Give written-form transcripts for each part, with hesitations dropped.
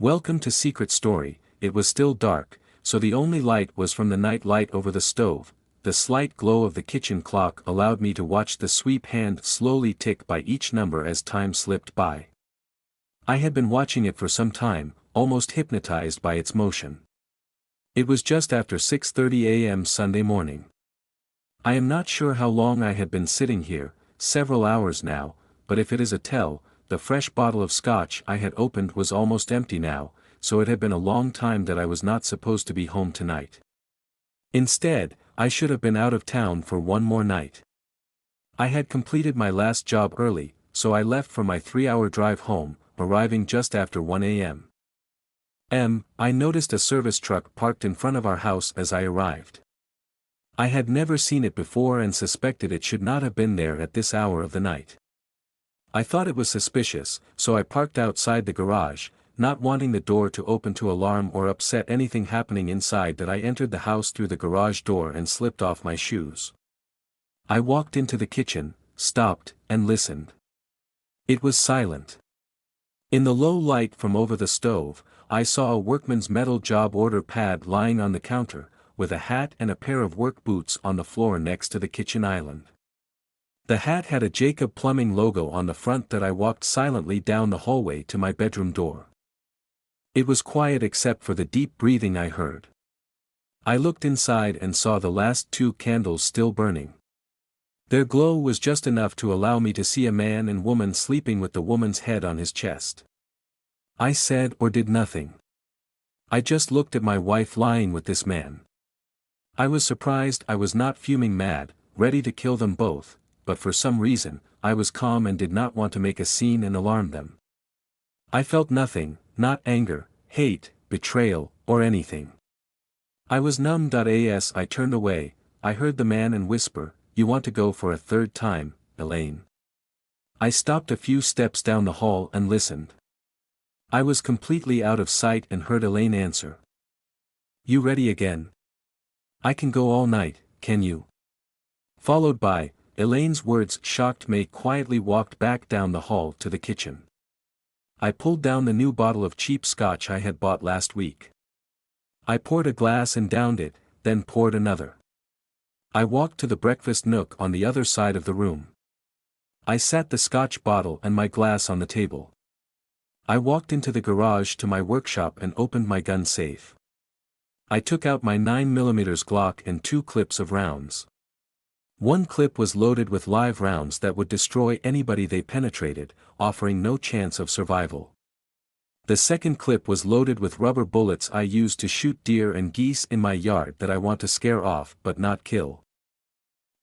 Welcome to Secret Story. It was still dark, so the only light was from the night light over the stove. The slight glow of the kitchen clock allowed me to watch the sweep hand slowly tick by each number as time slipped by. I had been watching it for some time, almost hypnotized by its motion. It was just after 6:30 a.m. Sunday morning. I am not sure how long I had been sitting here, several hours now, but if it is a tell, the fresh bottle of scotch I had opened was almost empty now, so it had been a long time that I was not supposed to be home tonight. Instead, I should have been out of town for one more night. I had completed my last job early, so I left for my 3-hour drive home, arriving just after 1 a.m. I noticed a service truck parked in front of our house as I arrived. I had never seen it before and suspected it should not have been there at this hour of the night. I thought it was suspicious, so I parked outside the garage, not wanting the door to open to alarm or upset anything happening inside. That I entered the house through the garage door and slipped off my shoes. I walked into the kitchen, stopped, and listened. It was silent. In the low light from over the stove, I saw a workman's metal job order pad lying on the counter, with a hat and a pair of work boots on the floor next to the kitchen island. The hat had a Jacob Plumbing logo on the front. That I walked silently down the hallway to my bedroom door. It was quiet except for the deep breathing I heard. I looked inside and saw the last 2 candles still burning. Their glow was just enough to allow me to see a man and woman sleeping with the woman's head on his chest. I said or did nothing. I just looked at my wife lying with this man. I was surprised I was not fuming mad, ready to kill them both, but for some reason, I was calm and did not want to make a scene and alarm them. I felt nothing, not anger, hate, betrayal, or anything. I was numb. As I turned away, I heard the man and whisper, "You want to go for a 3rd time, Elaine?" I stopped a few steps down the hall and listened. I was completely out of sight and heard Elaine answer. "You ready again? I can go all night, can you?" Followed by, Elaine's words. Shocked, May quietly walked back down the hall to the kitchen. I pulled down the new bottle of cheap scotch I had bought last week. I poured a glass and downed it, then poured another. I walked to the breakfast nook on the other side of the room. I sat the scotch bottle and my glass on the table. I walked into the garage to my workshop and opened my gun safe. I took out my 9mm Glock and 2 clips of rounds. One clip was loaded with live rounds that would destroy anybody they penetrated, offering no chance of survival. The second clip was loaded with rubber bullets I used to shoot deer and geese in my yard that I want to scare off but not kill.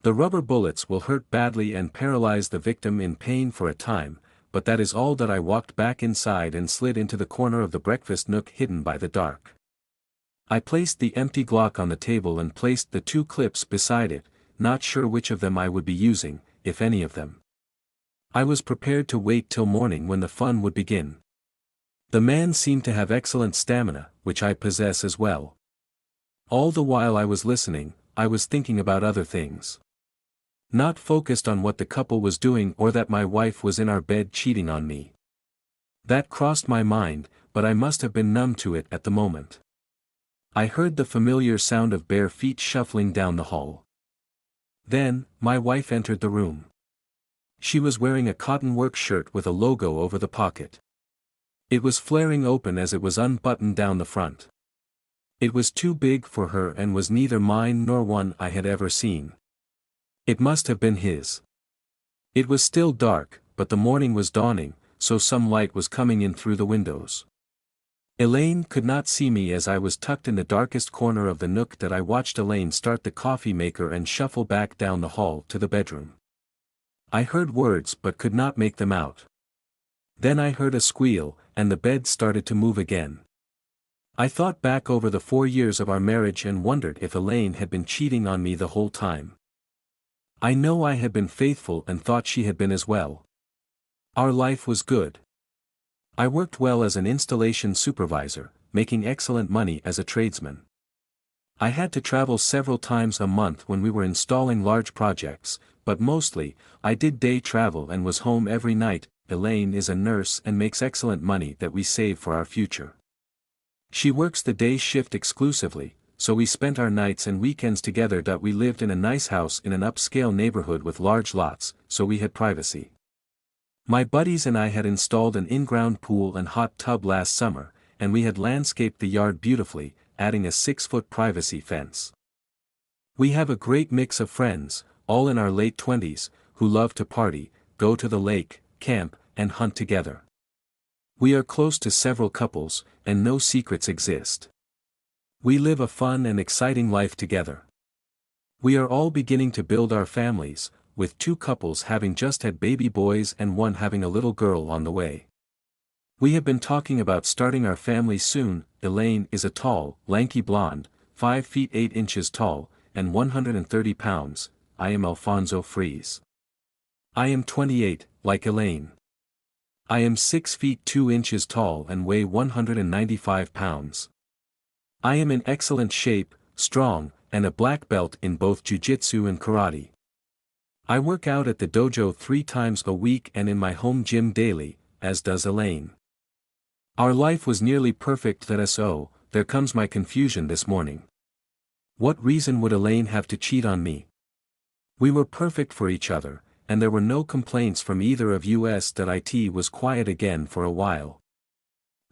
The rubber bullets will hurt badly and paralyze the victim in pain for a time, but that is all. That I walked back inside and slid into the corner of the breakfast nook hidden by the dark. I placed the empty Glock on the table and placed the 2 clips beside it, not sure which of them I would be using, if any of them. I was prepared to wait till morning when the fun would begin. The man seemed to have excellent stamina, which I possess as well. All the while I was listening, I was thinking about other things. Not focused on what the couple was doing or that my wife was in our bed cheating on me. That crossed my mind, but I must have been numb to it at the moment. I heard the familiar sound of bare feet shuffling down the hall. Then, my wife entered the room. She was wearing a cotton work shirt with a logo over the pocket. It was flaring open as it was unbuttoned down the front. It was too big for her and was neither mine nor one I had ever seen. It must have been his. It was still dark, but the morning was dawning, so some light was coming in through the windows. Elaine could not see me as I was tucked in the darkest corner of the nook. That I watched Elaine start the coffee maker and shuffle back down the hall to the bedroom. I heard words but could not make them out. Then I heard a squeal, and the bed started to move again. I thought back over the 4 years of our marriage and wondered if Elaine had been cheating on me the whole time. I know I had been faithful and thought she had been as well. Our life was good. I worked well as an installation supervisor, making excellent money as a tradesman. I had to travel several times a month when we were installing large projects, but mostly, I did day travel and was home every night. Elaine is a nurse and makes excellent money that we save for our future. She works the day shift exclusively, so we spent our nights and weekends together. We lived in a nice house in an upscale neighborhood with large lots, so we had privacy. My buddies and I had installed an in-ground pool and hot tub last summer, and we had landscaped the yard beautifully, adding a 6-foot privacy fence. We have a great mix of friends, all in our late 20s, who love to party, go to the lake, camp, and hunt together. We are close to several couples, and no secrets exist. We live a fun and exciting life together. We are all beginning to build our families, with 2 couples having just had baby boys and 1 having a little girl on the way. We have been talking about starting our family soon. Elaine is a tall, lanky blonde, 5 feet 8 inches tall, and 130 pounds. I am Alfonso Fries. I am 28, like Elaine. I am 6 feet 2 inches tall and weigh 195 pounds. I am in excellent shape, strong, and a black belt in both jiu-jitsu and karate. I work out at the dojo 3 times a week and in my home gym daily, as does Elaine. Our life was nearly perfect. So, there comes my confusion this morning. What reason would Elaine have to cheat on me? We were perfect for each other, and there were no complaints from either of us. It was quiet again for a while.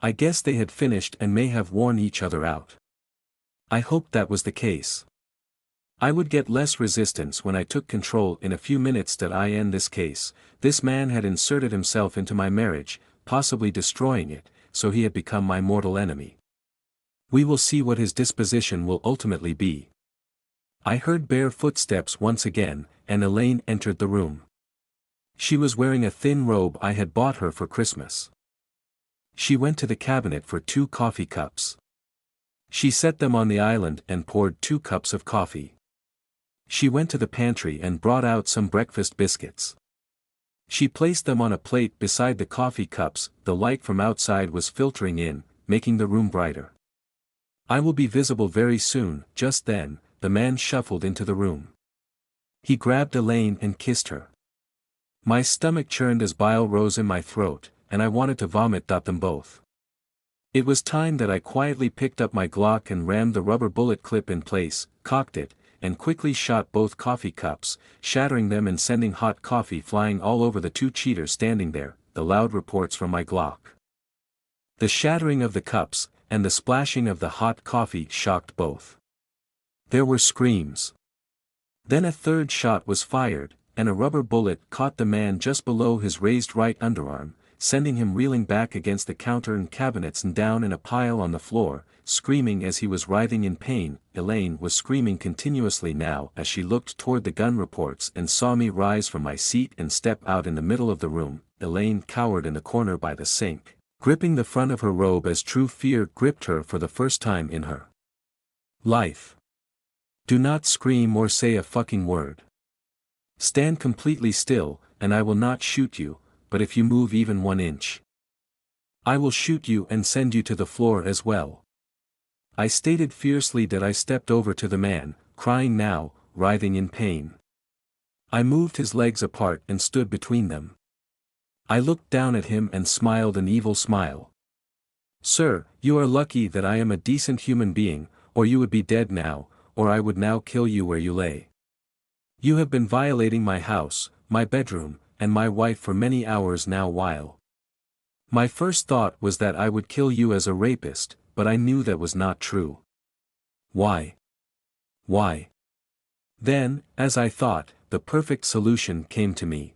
I guess they had finished and may have worn each other out. I hoped that was the case. I would get less resistance when I took control in a few minutes. In this case, this man had inserted himself into my marriage, possibly destroying it, so he had become my mortal enemy. We will see what his disposition will ultimately be. I heard bare footsteps once again, and Elaine entered the room. She was wearing a thin robe I had bought her for Christmas. She went to the cabinet for 2 coffee cups. She set them on the island and poured 2 cups of coffee. She went to the pantry and brought out some breakfast biscuits. She placed them on a plate beside the coffee cups. The light from outside was filtering in, making the room brighter. I will be visible very soon. Just then, the man shuffled into the room. He grabbed Elaine and kissed her. My stomach churned as bile rose in my throat, and I wanted to vomit. Them both. It was time that I quietly picked up my Glock and rammed the rubber bullet clip in place, cocked it, and quickly shot both coffee cups, shattering them and sending hot coffee flying all over the 2 cheaters standing there. The loud reports from my Glock, the shattering of the cups, and the splashing of the hot coffee shocked both. There were screams. Then a 3rd shot was fired, and a rubber bullet caught the man just below his raised right underarm, sending him reeling back against the counter and cabinets and down in a pile on the floor, screaming as he was writhing in pain. Elaine was screaming continuously now as she looked toward the gun reports and saw me rise from my seat and step out in the middle of the room. Elaine cowered in the corner by the sink, gripping the front of her robe as true fear gripped her for the first time in her life. Do not scream or say a fucking word. Stand completely still, and I will not shoot you, but if you move even 1 inch, I will shoot you and send you to the floor as well. I stated fiercely. I stepped over to the man, crying now, writhing in pain. I moved his legs apart and stood between them. I looked down at him and smiled an evil smile. Sir, you are lucky that I am a decent human being, or you would be dead now, or I would now kill you where you lay. You have been violating my house, my bedroom, and my wife for many hours now. While my first thought was that I would kill you as a rapist, but I knew that was not true. Why? Why? Then, as I thought, the perfect solution came to me.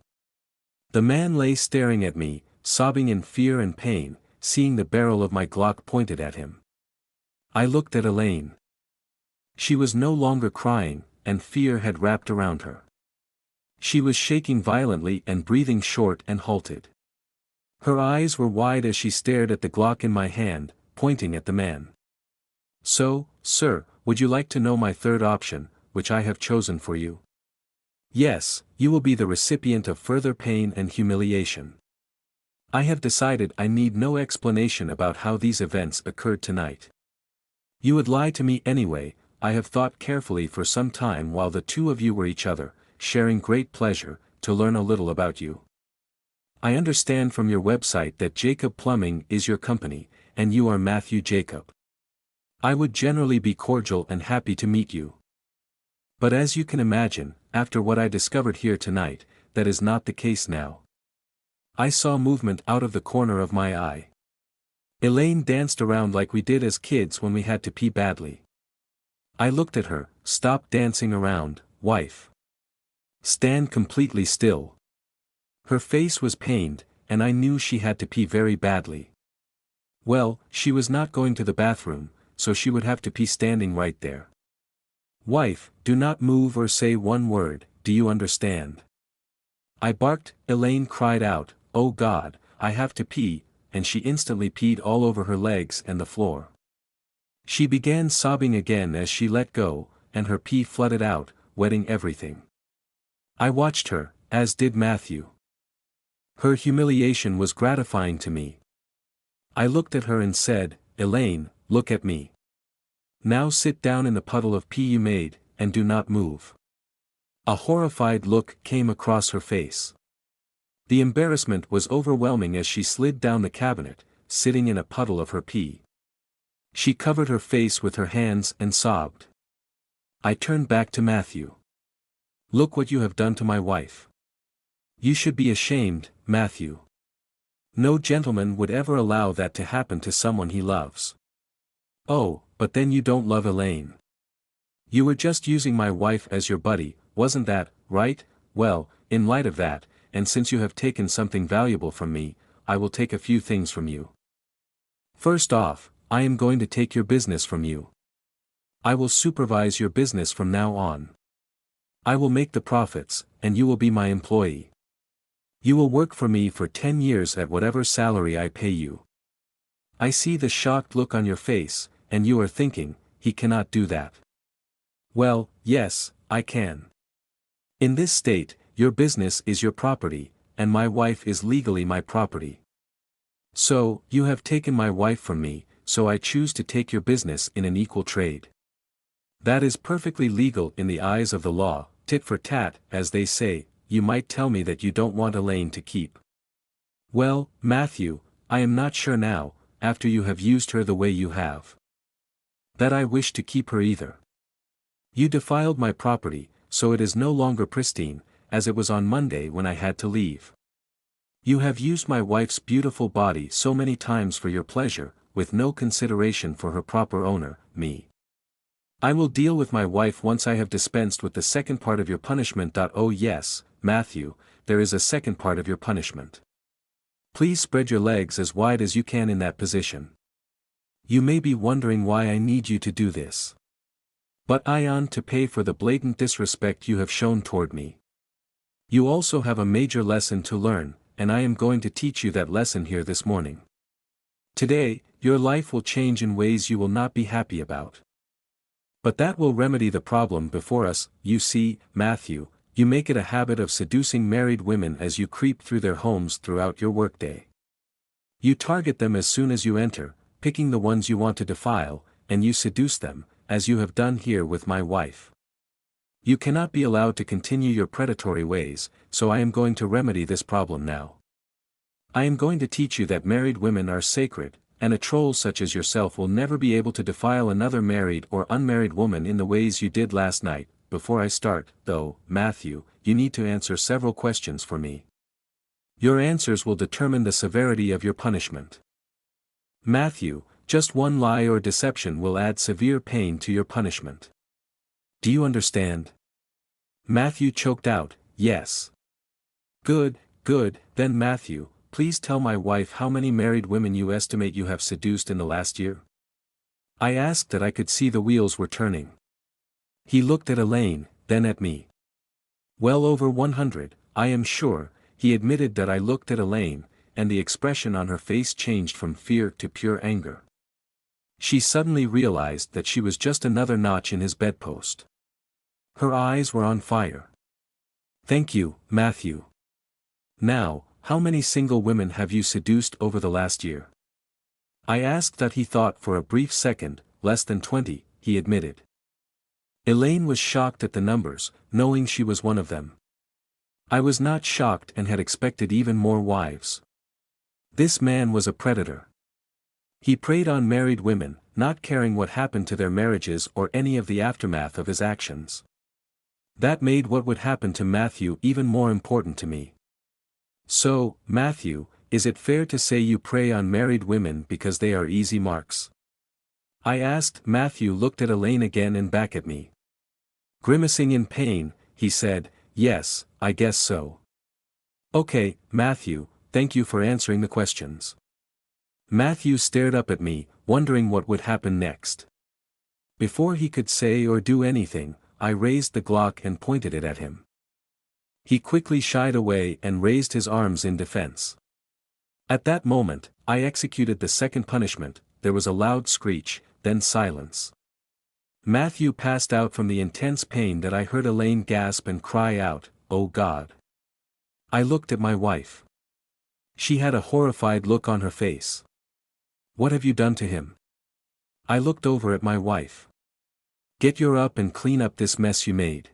The man lay staring at me, sobbing in fear and pain, seeing the barrel of my Glock pointed at him. I looked at Elaine. She was no longer crying, and fear had wrapped around her. She was shaking violently and breathing short and halted. Her eyes were wide as she stared at the Glock in my hand, pointing at the man. So, sir, would you like to know my 3rd option, which I have chosen for you? Yes, you will be the recipient of further pain and humiliation. I have decided I need no explanation about how these events occurred tonight. You would lie to me anyway. I have thought carefully for some time while the 2 of you were each other, sharing great pleasure, to learn a little about you. I understand from your website that Jacob Plumbing is your company, and you are Matthew Jacob. I would generally be cordial and happy to meet you. But as you can imagine, after what I discovered here tonight, that is not the case now. I saw movement out of the corner of my eye. Elaine danced around like we did as kids when we had to pee badly. I looked at her. Stop dancing around, wife. Stand completely still. Her face was pained, and I knew she had to pee very badly. Well, she was not going to the bathroom, so she would have to pee standing right there. Wife, do not move or say one word, do you understand? I barked. Elaine cried out, oh God, I have to pee, and she instantly peed all over her legs and the floor. She began sobbing again as she let go, and her pee flooded out, wetting everything. I watched her, as did Matthew. Her humiliation was gratifying to me. I looked at her and said, Elaine, look at me. Now sit down in the puddle of pee you made, and do not move. A horrified look came across her face. The embarrassment was overwhelming as she slid down the cabinet, sitting in a puddle of her pee. She covered her face with her hands and sobbed. I turned back to Matthew. Look what you have done to my wife. You should be ashamed, Matthew. No gentleman would ever allow that to happen to someone he loves. Oh, but then you don't love Elaine. You were just using my wife as your buddy, wasn't that, right? Well, in light of that, and since you have taken something valuable from me, I will take a few things from you. First off, I am going to take your business from you. I will supervise your business from now on. I will make the profits, and you will be my employee. You will work for me for 10 years at whatever salary I pay you. I see the shocked look on your face, and you are thinking, he cannot do that. Well, yes, I can. In this state, your business is your property, and my wife is legally my property. So, you have taken my wife from me, so I choose to take your business in an equal trade. That is perfectly legal in the eyes of the law, tit for tat, as they say. You might tell me that you don't want Elaine to keep. Well, Matthew, I am not sure now, after you have used her the way you have, that I wish to keep her either. You defiled my property, so it is no longer pristine, as it was on Monday when I had to leave. You have used my wife's beautiful body so many times for your pleasure, with no consideration for her proper owner, me. I will deal with my wife once I have dispensed with the second part of your punishment. Oh yes, Matthew, there is a second part of your punishment. Please spread your legs as wide as you can in that position. You may be wondering why I need you to do this. But I am to pay for the blatant disrespect you have shown toward me. You also have a major lesson to learn, and I am going to teach you that lesson here this morning. Today, your life will change in ways you will not be happy about. But that will remedy the problem before us. You see, Matthew, you make it a habit of seducing married women as you creep through their homes throughout your workday. You target them as soon as you enter, picking the ones you want to defile, and you seduce them, as you have done here with my wife. You cannot be allowed to continue your predatory ways, so I am going to remedy this problem now. I am going to teach you that married women are sacred, and a troll such as yourself will never be able to defile another married or unmarried woman in the ways you did last night. Before I start, though, Matthew, you need to answer several questions for me. Your answers will determine the severity of your punishment. Matthew, just one lie or deception will add severe pain to your punishment. Do you understand? Matthew choked out, yes. Good, then Matthew, please tell my wife how many married women you estimate you have seduced in the last year. I asked that I could see the wheels were turning. He looked at Elaine, then at me. Well over 100, I am sure. He admitted that I looked at Elaine, and the expression on her face changed from fear to pure anger. She suddenly realized that she was just another notch in his bedpost. Her eyes were on fire. Thank you, Matthew. Now, how many single women have you seduced over the last year? I asked that. He thought for a brief second. Less than 20, he admitted. Elaine was shocked at the numbers, knowing she was one of them. I was not shocked and had expected even more wives. This man was a predator. He preyed on married women, not caring what happened to their marriages or any of the aftermath of his actions. That made what would happen to Matthew even more important to me. So, Matthew, is it fair to say you prey on married women because they are easy marks? I asked. Matthew looked at Elaine again and back at me. Grimacing in pain, he said, "Yes, I guess so." "Okay, Matthew, thank you for answering the questions." Matthew stared up at me, wondering what would happen next. Before he could say or do anything, I raised the Glock and pointed it at him. He quickly shied away and raised his arms in defense. At that moment, I executed the second punishment. There was a loud screech, then silence. Matthew passed out from the intense pain that I heard Elaine gasp and cry out, "Oh God." I looked at my wife. She had a horrified look on her face. "What have you done to him?" I looked over at my wife. "Get your up and clean up this mess you made."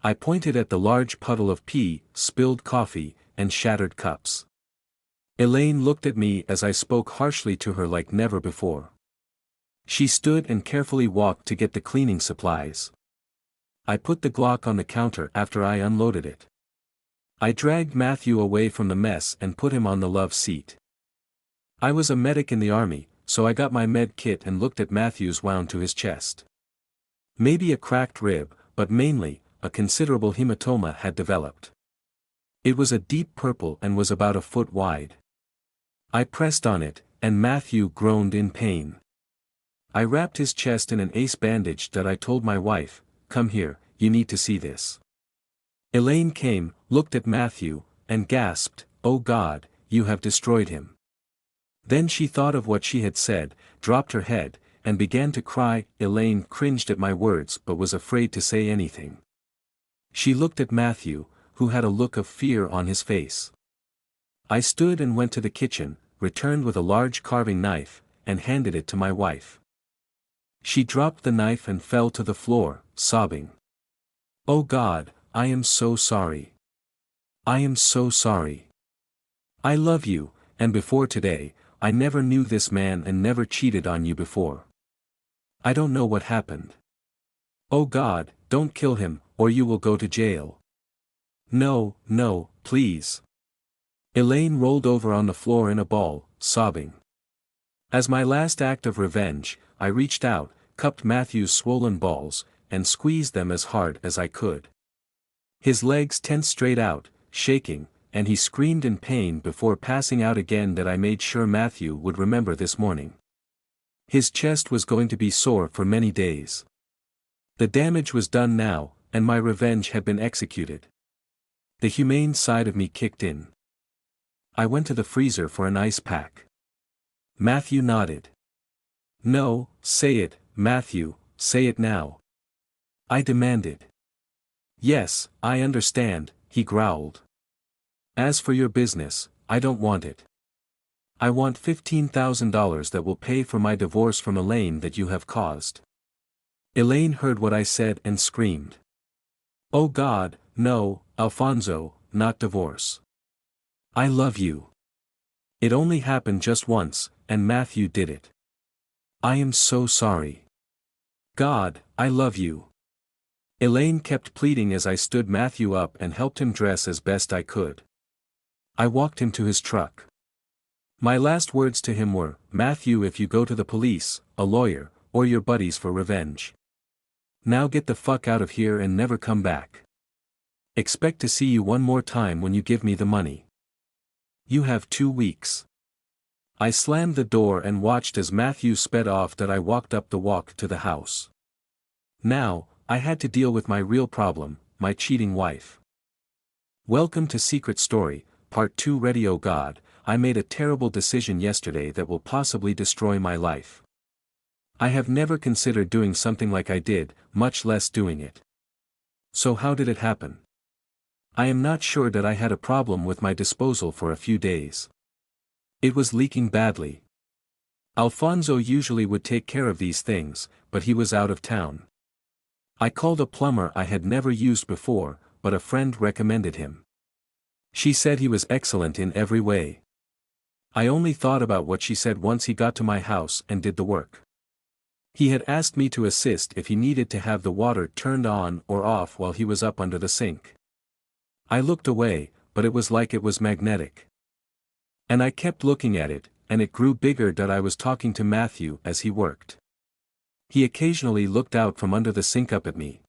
I pointed at the large puddle of pee, spilled coffee, and shattered cups. Elaine looked at me as I spoke harshly to her like never before. She stood and carefully walked to get the cleaning supplies. I put the Glock on the counter after I unloaded it. I dragged Matthew away from the mess and put him on the love seat. I was a medic in the army, so I got my med kit and looked at Matthew's wound to his chest. Maybe a cracked rib, but mainly, a considerable hematoma had developed. It was a deep purple and was about a foot wide. I pressed on it, and Matthew groaned in pain. I wrapped his chest in an ace bandage that I told my wife, "Come here, you need to see this." Elaine came, looked at Matthew, and gasped, "Oh God, you have destroyed him." Then she thought of what she had said, dropped her head, and began to cry. Elaine cringed at my words but was afraid to say anything. She looked at Matthew, who had a look of fear on his face. I stood and went to the kitchen, returned with a large carving knife, and handed it to my wife. She dropped the knife and fell to the floor, sobbing. "Oh God, I am so sorry. I am so sorry. I love you, and before today, I never knew this man and never cheated on you before. I don't know what happened. Oh God, don't kill him, or you will go to jail. No, no, please." Elaine rolled over on the floor in a ball, sobbing. As my last act of revenge, I reached out, cupped Matthew's swollen balls, and squeezed them as hard as I could. His legs tensed straight out, shaking, and he screamed in pain before passing out again. That I made sure Matthew would remember this morning. His chest was going to be sore for many days. The damage was done now, and my revenge had been executed. The humane side of me kicked in. I went to the freezer for an ice pack. Matthew nodded. "No, say it, Matthew, say it now," I demanded. "Yes, I understand," he growled. "As for your business, I don't want it. I want $15,000 that will pay for my divorce from Elaine that you have caused." Elaine heard what I said and screamed. "Oh God, no, Alfonso, not divorce. I love you. It only happened just once, and Matthew did it. I am so sorry. God, I love you." Elaine kept pleading as I stood Matthew up and helped him dress as best I could. I walked him to his truck. My last words to him were, "Matthew, if you go to the police, a lawyer, or your buddies for revenge, now get the fuck out of here and never come back. Expect to see you one more time when you give me the money. You have 2 weeks." I slammed the door and watched as Matthew sped off. That I walked up the walk to the house. Now, I had to deal with my real problem, my cheating wife. Welcome to Secret Story, Part 2. Ready? Oh God, I made a terrible decision yesterday that will possibly destroy my life. I have never considered doing something like I did, much less doing it. So how did it happen? I am not sure. That I had a problem with my disposal for a few days. It was leaking badly. Alfonso usually would take care of these things, but he was out of town. I called a plumber I had never used before, but a friend recommended him. She said he was excellent in every way. I only thought about what she said once he got to my house and did the work. He had asked me to assist if he needed to have the water turned on or off while he was up under the sink. I looked away, but it was like it was magnetic. And I kept looking at it, and it grew bigger that I was talking to Matthew as he worked. He occasionally looked out from under the sink up at me.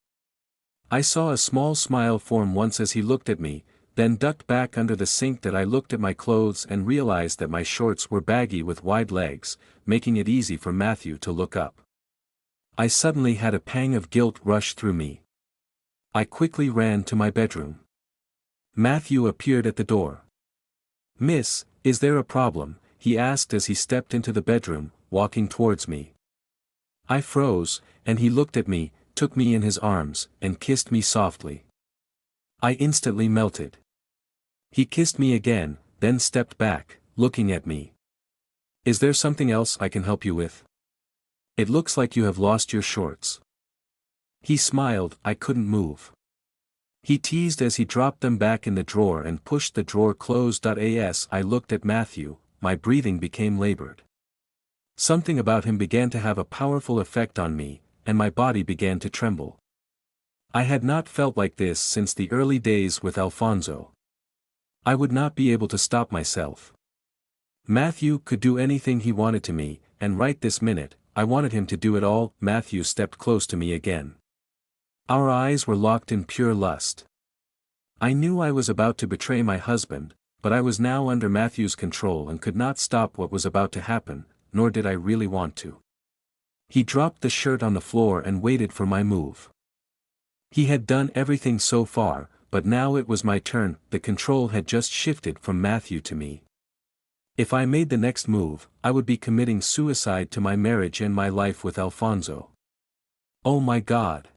I saw a small smile form once as he looked at me, then ducked back under the sink that I looked at my clothes and realized that my shorts were baggy with wide legs, making it easy for Matthew to look up. I suddenly had a pang of guilt rush through me. I quickly ran to my bedroom. Matthew appeared at the door. "Miss, is there a problem?" he asked as he stepped into the bedroom, walking towards me. I froze, and he looked at me, took me in his arms, and kissed me softly. I instantly melted. He kissed me again, then stepped back, looking at me. "Is there something else I can help you with? It looks like you have lost your shorts." He smiled. I couldn't move. He teased as he dropped them back in the drawer and pushed the drawer closed. As I looked at Matthew, my breathing became labored. Something about him began to have a powerful effect on me, and my body began to tremble. I had not felt like this since the early days with Alfonso. I would not be able to stop myself. Matthew could do anything he wanted to me, and right this minute, I wanted him to do it all. Matthew stepped close to me again. Our eyes were locked in pure lust. I knew I was about to betray my husband, but I was now under Matthew's control and could not stop what was about to happen, nor did I really want to. He dropped the shirt on the floor and waited for my move. He had done everything so far, but now it was my turn. The control had just shifted from Matthew to me. If I made the next move, I would be committing suicide to my marriage and my life with Alfonso. "Oh my God!"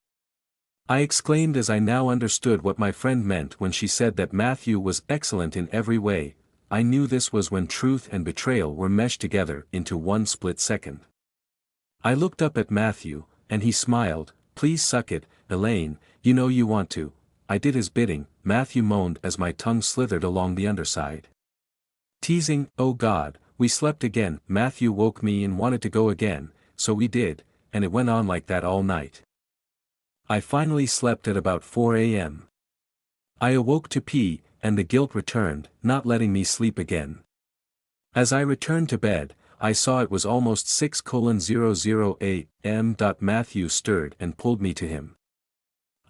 I exclaimed as I now understood what my friend meant when she said that Matthew was excellent in every way. I knew this was when truth and betrayal were meshed together into one split second. I looked up at Matthew, and he smiled. "Please suck it, Elaine, you know you want to." I did his bidding, Matthew moaned as my tongue slithered along the underside. Teasing, "Oh God, we slept again." Matthew woke me and wanted to go again, so we did, and it went on like that all night. I finally slept at about 4 a.m. I awoke to pee, and the guilt returned, not letting me sleep again. As I returned to bed, I saw it was almost 6:00 a.m. Matthew stirred and pulled me to him.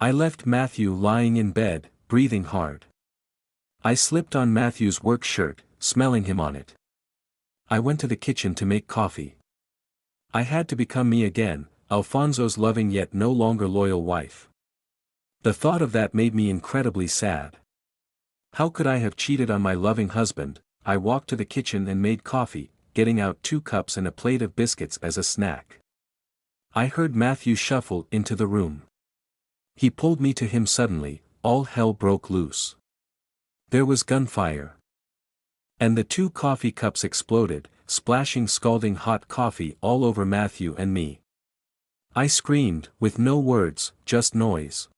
I left Matthew lying in bed, breathing hard. I slipped on Matthew's work shirt, smelling him on it. I went to the kitchen to make coffee. I had to become me again, Alfonso's loving yet no longer loyal wife. The thought of that made me incredibly sad. How could I have cheated on my loving husband? I walked to the kitchen and made coffee, getting out 2 cups and a plate of biscuits as a snack. I heard Matthew shuffle into the room. He pulled me to him suddenly. All hell broke loose. There was gunfire. And the 2 coffee cups exploded, splashing scalding hot coffee all over Matthew and me. I screamed, with no words, just noise.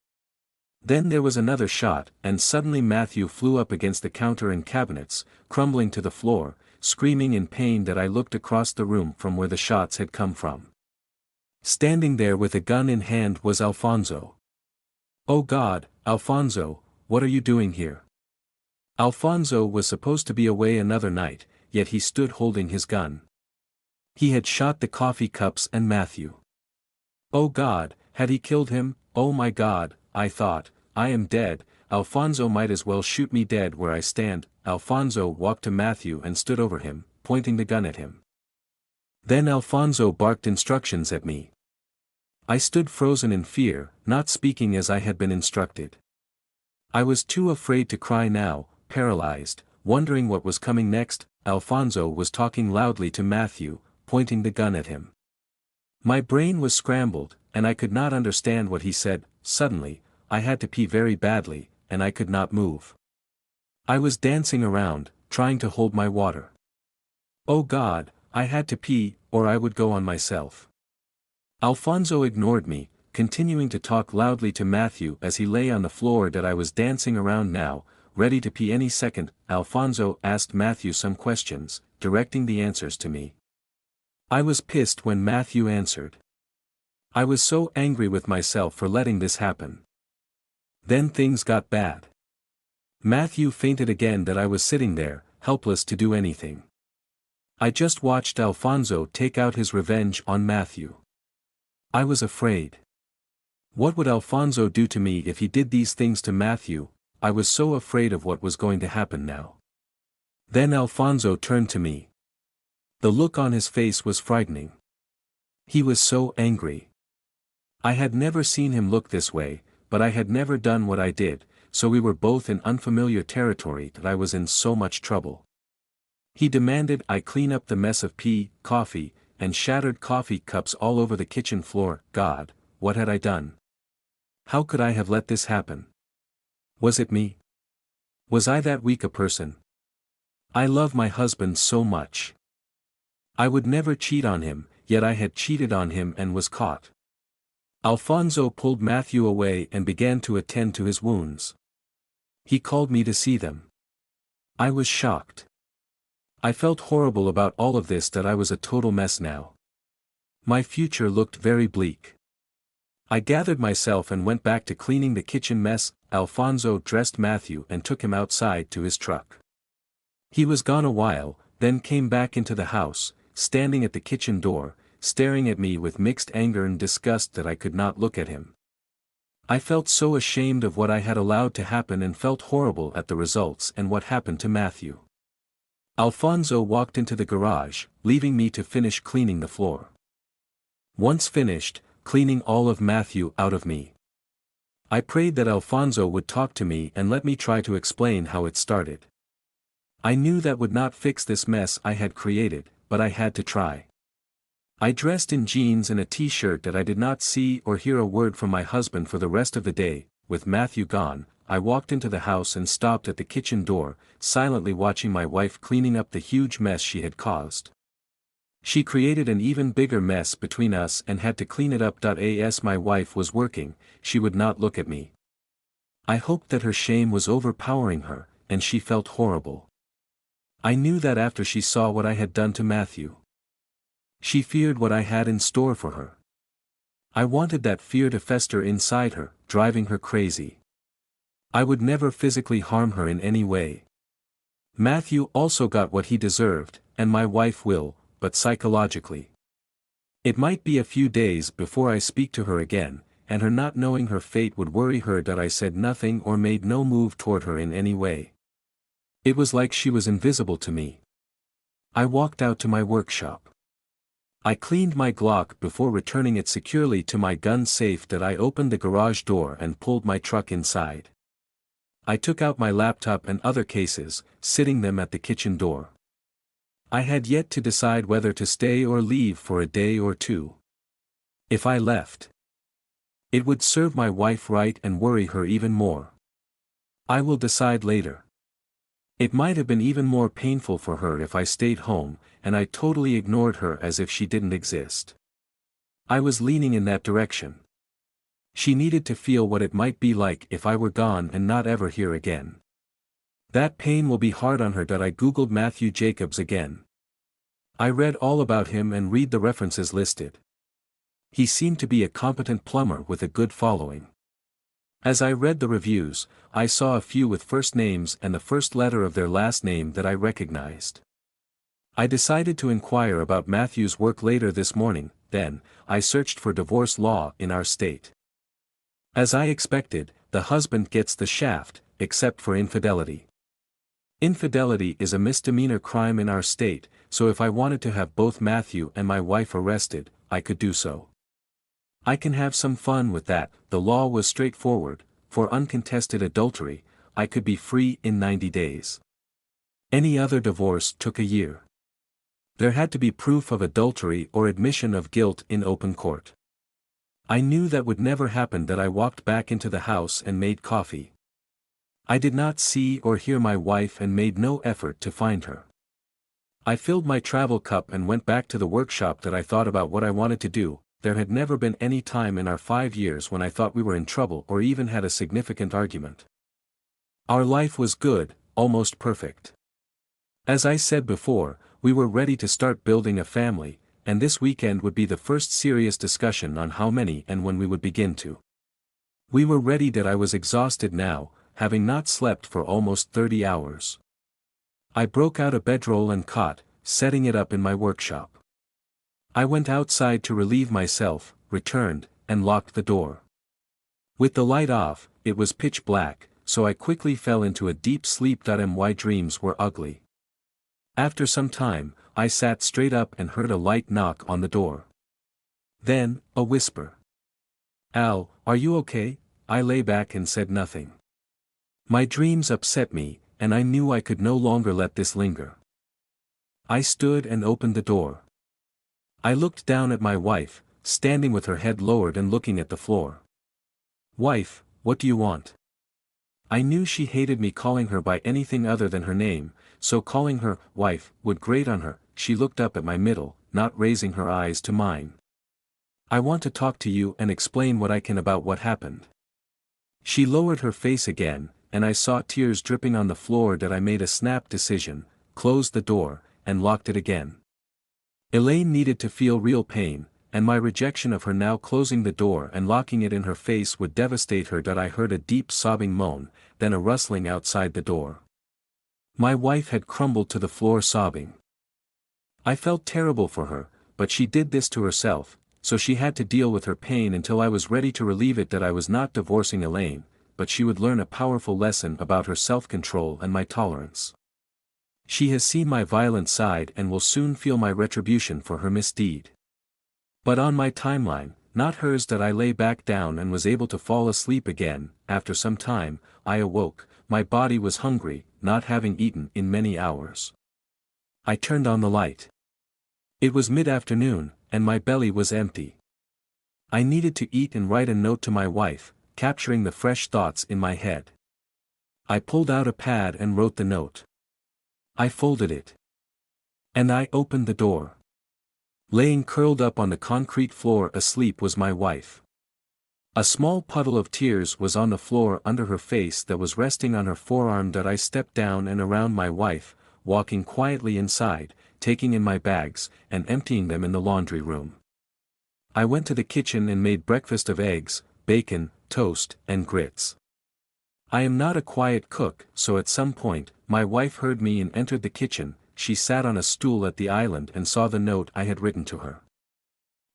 Then there was another shot, and suddenly Matthew flew up against the counter and cabinets, crumbling to the floor, screaming in pain. That I looked across the room from where the shots had come from. Standing there with a gun in hand was Alfonso. "Oh God, Alfonso, what are you doing here?" Alfonso was supposed to be away another night, yet he stood holding his gun. He had shot the coffee cups and Matthew. Oh God, had he killed him? Oh my God, I thought, I am dead. Alfonso might as well shoot me dead where I stand. Alfonso walked to Matthew and stood over him, pointing the gun at him. Then Alfonso barked instructions at me. I stood frozen in fear, not speaking as I had been instructed. I was too afraid to cry now, paralyzed, wondering what was coming next. Alfonso was talking loudly to Matthew, pointing the gun at him. My brain was scrambled, and I could not understand what he said. Suddenly, I had to pee very badly, and I could not move. I was dancing around, trying to hold my water. Oh God, I had to pee, or I would go on myself. Alfonso ignored me, continuing to talk loudly to Matthew as he lay on the floor. That I was dancing around now, ready to pee any second. Alfonso asked Matthew some questions, directing the answers to me. I was pissed when Matthew answered. I was so angry with myself for letting this happen. Then things got bad. Matthew fainted again that I was sitting there, helpless to do anything. I just watched Alfonso take out his revenge on Matthew. I was afraid. What would Alfonso do to me if he did these things to Matthew? I was so afraid of what was going to happen now. Then Alfonso turned to me. The look on his face was frightening. He was so angry. I had never seen him look this way, but I had never done what I did, so we were both in unfamiliar territory that I was in so much trouble. He demanded I clean up the mess of coffee, and shattered coffee cups all over the kitchen floor. God, what had I done? How could I have let this happen? Was it me? Was I that weak a person? I love my husband so much. I would never cheat on him, yet I had cheated on him and was caught. Alfonso pulled Matthew away and began to attend to his wounds. He called me to see them. I was shocked. I felt horrible about all of this, that I was a total mess now. My future looked very bleak. I gathered myself and went back to cleaning the kitchen mess. Alfonso dressed Matthew and took him outside to his truck. He was gone a while, then came back into the house, standing at the kitchen door, staring at me with mixed anger and disgust that I could not look at him. I felt so ashamed of what I had allowed to happen and felt horrible at the results and what happened to Matthew. Alfonso walked into the garage, leaving me to finish cleaning the floor. Once finished, cleaning all of Matthew out of me, I prayed that Alfonso would talk to me and let me try to explain how it started. I knew that would not fix this mess I had created, but I had to try. I dressed in jeans and a t-shirt that I did not see or hear a word from my husband for the rest of the day. With Matthew gone, I walked into the house and stopped at the kitchen door, silently watching my wife cleaning up the huge mess she had caused. She created an even bigger mess between us and had to clean it up. As my wife was working, she would not look at me. I hoped that her shame was overpowering her, and she felt horrible. I knew that after she saw what I had done to Matthew, she feared what I had in store for her. I wanted that fear to fester inside her, driving her crazy. I would never physically harm her in any way. Matthew also got what he deserved, and my wife will, but psychologically. It might be a few days before I speak to her again, and her not knowing her fate would worry her. I said nothing or made no move toward her in any way. It was like she was invisible to me. I walked out to my workshop. I cleaned my Glock before returning it securely to my gun safe. I opened the garage door and pulled my truck inside. I took out my laptop and other cases, sitting them at the kitchen door. I had yet to decide whether to stay or leave for a day or two. If I left, it would serve my wife right and worry her even more. I will decide later. It might have been even more painful for her if I stayed home, and I totally ignored her as if she didn't exist. I was leaning in that direction. She needed to feel what it might be like if I were gone and not ever here again. That pain will be hard on her. I googled Matthew Jacobs again. I read all about him and read the references listed. He seemed to be a competent plumber with a good following. As I read the reviews, I saw a few with first names and the first letter of their last name that I recognized. I decided to inquire about Matthew's work later this morning. Then, I searched for divorce law in our state. As I expected, the husband gets the shaft, except for infidelity. Infidelity is a misdemeanor crime in our state, so if I wanted to have both Matthew and my wife arrested, I could do so. I can have some fun with that. The law was straightforward. For uncontested adultery, I could be free in 90 days. Any other divorce took a year. There had to be proof of adultery or admission of guilt in open court. I knew that would never happen. I walked back into the house and made coffee. I did not see or hear my wife and made no effort to find her. I filled my travel cup and went back to the workshop. I thought about what I wanted to do. There had never been any time in our 5 years when I thought we were in trouble or even had a significant argument. Our life was good, almost perfect. As I said before, we were ready to start building a family, and this weekend would be the first serious discussion on how many and when we would begin to. We were ready that I was exhausted now, having not slept for almost 30 hours. I broke out a bedroll and cot, setting it up in my workshop. I went outside to relieve myself, returned, and locked the door. With the light off, it was pitch black, so I quickly fell into a deep sleep. My dreams were ugly. After some time, I sat straight up and heard a light knock on the door. Then, a whisper. "Al, are you okay?" I lay back and said nothing. My dreams upset me, and I knew I could no longer let this linger. I stood and opened the door. I looked down at my wife, standing with her head lowered and looking at the floor. "Wife, what do you want?" I knew she hated me calling her by anything other than her name, so calling her wife would grate on her. She looked up at my middle, not raising her eyes to mine. "I want to talk to you and explain what I can about what happened." She lowered her face again, and I saw tears dripping on the floor. I made a snap decision, closed the door, and locked it again. Elaine needed to feel real pain, and my rejection of her now closing the door and locking it in her face would devastate her. I heard a deep sobbing moan, then a rustling outside the door. My wife had crumbled to the floor sobbing. I felt terrible for her, but she did this to herself, so she had to deal with her pain until I was ready to relieve it. I was not divorcing Elaine, but she would learn a powerful lesson about her self-control and my tolerance. She has seen my violent side and will soon feel my retribution for her misdeed. But on my timeline, not hers. I lay back down and was able to fall asleep again. After some time, I awoke. My body was hungry, not having eaten in many hours. I turned on the light. It was mid-afternoon, and my belly was empty. I needed to eat and write a note to my wife, capturing the fresh thoughts in my head. I pulled out a pad and wrote the note. I folded it. And I opened the door. Laying curled up on the concrete floor asleep was my wife. A small puddle of tears was on the floor under her face that was resting on her forearm. I stepped down and around my wife, walking quietly inside, taking in my bags, and emptying them in the laundry room. I went to the kitchen and made breakfast of eggs, bacon, toast, and grits. I am not a quiet cook, so at some point, my wife heard me and entered the kitchen. She sat on a stool at the island and saw the note I had written to her.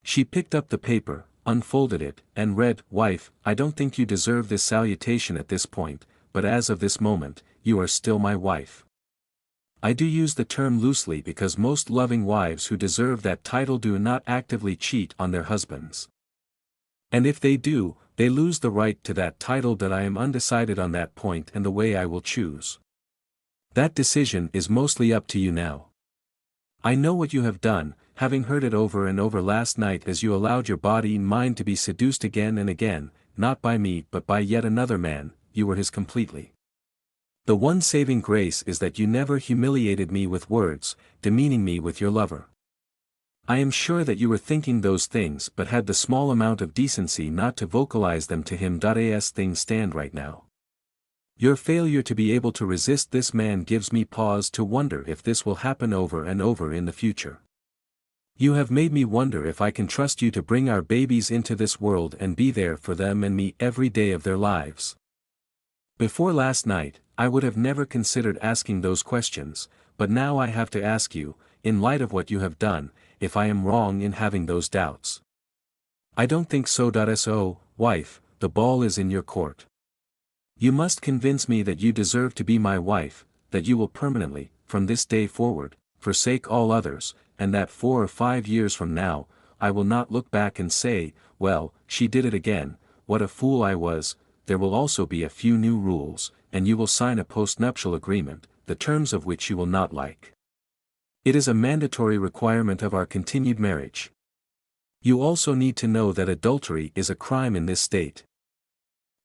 She picked up the paper, unfolded it, and read, "Wife, I don't think you deserve this salutation at this point, but as of this moment, you are still my wife. I do use the term loosely because most loving wives who deserve that title do not actively cheat on their husbands. And if they do, they lose the right to that title. I am undecided on that point and the way I will choose. That decision is mostly up to you now. I know what you have done, having heard it over and over last night as you allowed your body and mind to be seduced again and again, not by me but by yet another man. You were his completely. The one saving grace is that you never humiliated me with words, demeaning me with your lover. I am sure that you were thinking those things but had the small amount of decency not to vocalize them to him. As things stand right now, your failure to be able to resist this man gives me pause to wonder if this will happen over and over in the future. You have made me wonder if I can trust you to bring our babies into this world and be there for them and me every day of their lives. Before last night, I would have never considered asking those questions, but now I have to ask you, in light of what you have done, if I am wrong in having those doubts. I don't think so. So, wife, the ball is in your court. You must convince me that you deserve to be my wife, that you will permanently, from this day forward, forsake all others, and that 4 or 5 years from now, I will not look back and say, "Well, she did it again, what a fool I was." There will also be a few new rules, and you will sign a postnuptial agreement, the terms of which you will not like. It is a mandatory requirement of our continued marriage. You also need to know that adultery is a crime in this state.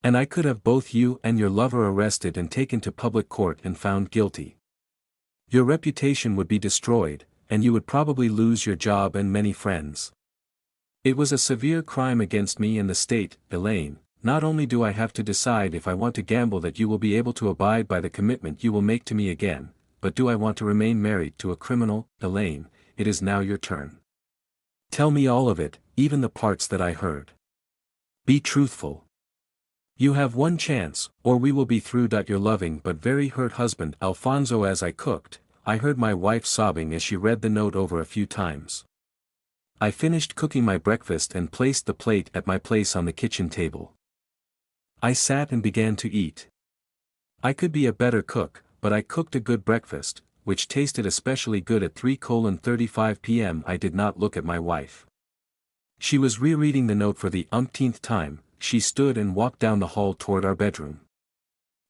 And I could have both you and your lover arrested and taken to public court and found guilty. Your reputation would be destroyed, and you would probably lose your job and many friends. It was a severe crime against me and the state, Elaine. Not only do I have to decide if I want to gamble that you will be able to abide by the commitment you will make to me again, but do I want to remain married to a criminal, Elaine? It is now your turn. Tell me all of it, even the parts that I heard. Be truthful. You have one chance, or we will be through. Your loving but very hurt husband Alfonso. As I cooked, I heard my wife sobbing as she read the note over a few times. I finished cooking my breakfast and placed the plate at my place on the kitchen table. I sat and began to eat. I could be a better cook, but I cooked a good breakfast, which tasted especially good at 3:35 p.m. I did not look at my wife. She was rereading the note for the umpteenth time. She stood and walked down the hall toward our bedroom.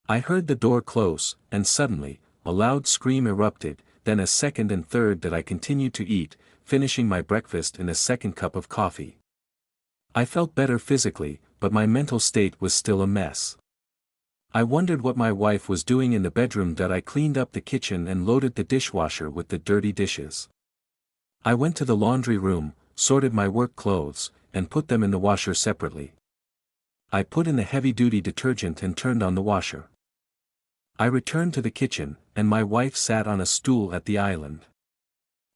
I heard the door close, and suddenly, a loud scream erupted, then a second and third that I continued to eat, finishing my breakfast in a second cup of coffee. I felt better physically, but my mental state was still a mess. I wondered what my wife was doing in the bedroom. I cleaned up the kitchen and loaded the dishwasher with the dirty dishes. I went to the laundry room, sorted my work clothes, and put them in the washer separately. I put in the heavy-duty detergent and turned on the washer. I returned to the kitchen, and my wife sat on a stool at the island.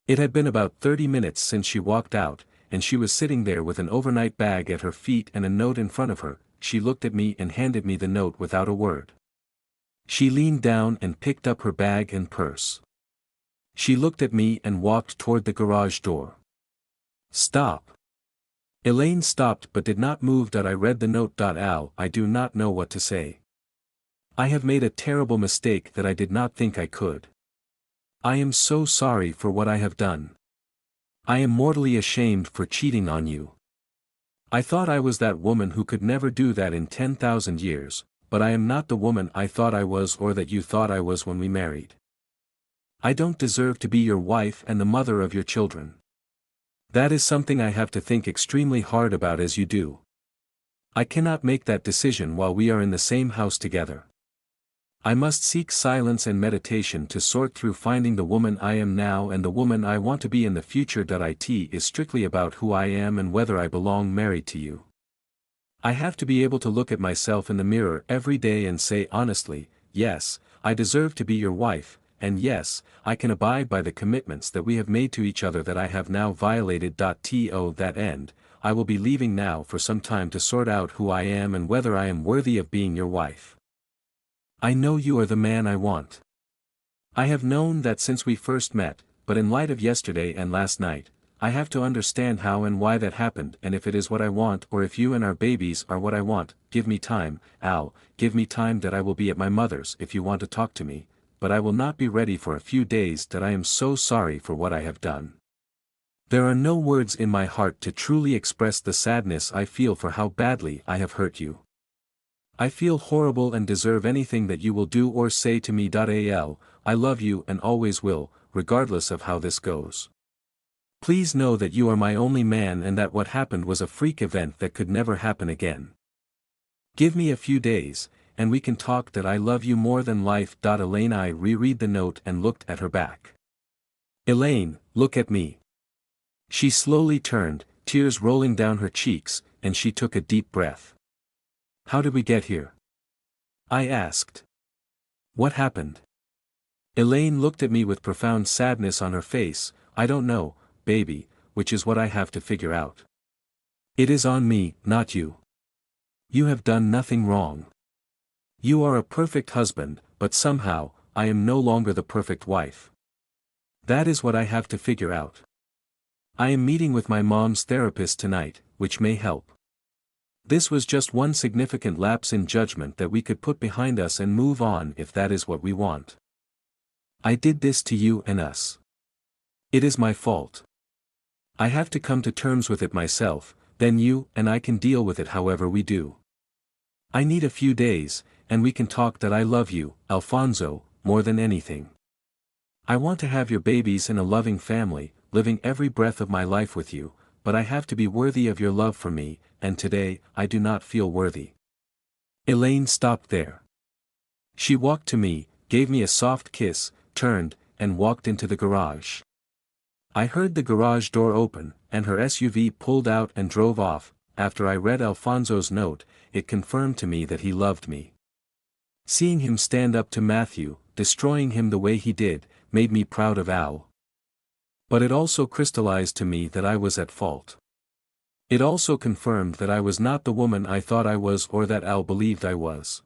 It had been about 30 minutes since she walked out, and she was sitting there with an overnight bag at her feet and a note in front of her. She looked at me and handed me the note without a word. She leaned down and picked up her bag and purse. She looked at me and walked toward the garage door. Stop. Elaine stopped but did not move. I read the note. Al, I do not know what to say. I have made a terrible mistake that I did not think I could. I am so sorry for what I have done. I am mortally ashamed for cheating on you. I thought I was that woman who could never do that in 10,000 years, but I am not the woman I thought I was or that you thought I was when we married. I don't deserve to be your wife and the mother of your children. That is something I have to think extremely hard about as you do. I cannot make that decision while we are in the same house together. I must seek silence and meditation to sort through finding the woman I am now and the woman I want to be in the future. It is strictly about who I am and whether I belong married to you. I have to be able to look at myself in the mirror every day and say honestly, yes, I deserve to be your wife, and yes, I can abide by the commitments that we have made to each other that I have now violated. To that end, I will be leaving now for some time to sort out who I am and whether I am worthy of being your wife. I know you are the man I want. I have known that since we first met, but in light of yesterday and last night, I have to understand how and why that happened and if it is what I want or if you and our babies are what I want. Give me time, Al, give me time. I will be at my mother's if you want to talk to me, but I will not be ready for a few days. I am so sorry for what I have done. There are no words in my heart to truly express the sadness I feel for how badly I have hurt you. I feel horrible and deserve anything that you will do or say to me. Al, I love you and always will, regardless of how this goes. Please know that you are my only man and that what happened was a freak event that could never happen again. Give me a few days, and we can talk. I love you more than life. Elaine. I reread the note and looked at her back. Elaine, look at me. She slowly turned, tears rolling down her cheeks, and she took a deep breath. How did we get here? I asked. What happened? Elaine looked at me with profound sadness on her face. I don't know, baby, which is what I have to figure out. It is on me, not you. You have done nothing wrong. You are a perfect husband, but somehow, I am no longer the perfect wife. That is what I have to figure out. I am meeting with my mom's therapist tonight, which may help. This was just one significant lapse in judgment that we could put behind us and move on if that is what we want. I did this to you and us. It is my fault. I have to come to terms with it myself, then you and I can deal with it however we do. I need a few days, and we can talk. I love you, Alfonso, more than anything. I want to have your babies and a loving family, living every breath of my life with you, but I have to be worthy of your love for me, and today, I do not feel worthy. Elaine stopped there. She walked to me, gave me a soft kiss, turned, and walked into the garage. I heard the garage door open, and her SUV pulled out and drove off. After I read Alfonso's note, it confirmed to me that he loved me. Seeing him stand up to Matthew, destroying him the way he did, made me proud of Al. But it also crystallized to me that I was at fault. It also confirmed that I was not the woman I thought I was or that Al believed I was.